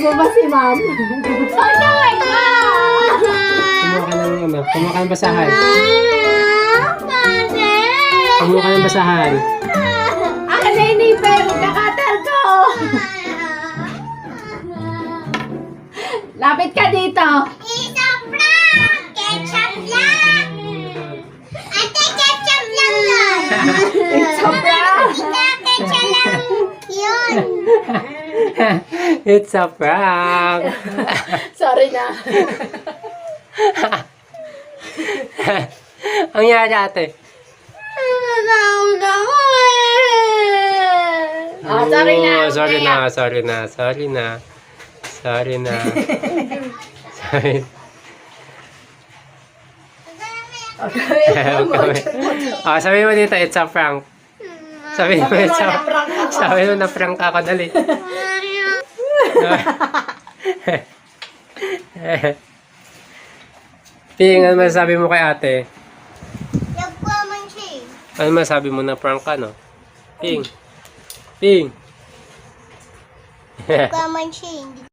po ba si ma'am? Ay, naway ka! Kumuha ka ng ano? Kumuha ka ng basahan. Kumuha ka ng basahan. Akin na inipin, kakatal ko! Lapit ka dito! It's a prank! Ketchup lang! Ate, ketchup lang yun! It's a prank! Ketchup lang yun! It's a prank! Sorry na. Ang yari ate. Oh, sorry na. Oh, sorry na, sorry na, sorry na. Sorry na. Sorry. Oh, sabi mo dito, it's a prank. Sabi mo, it's a prank. Sabi mo na prank ako, dali. Ping, ano masasabi mo kay ate? Nagpaman siya eh. Ano masasabi mo na prank ka, no? Ping. Ping. Nagpaman siya eh. Hindi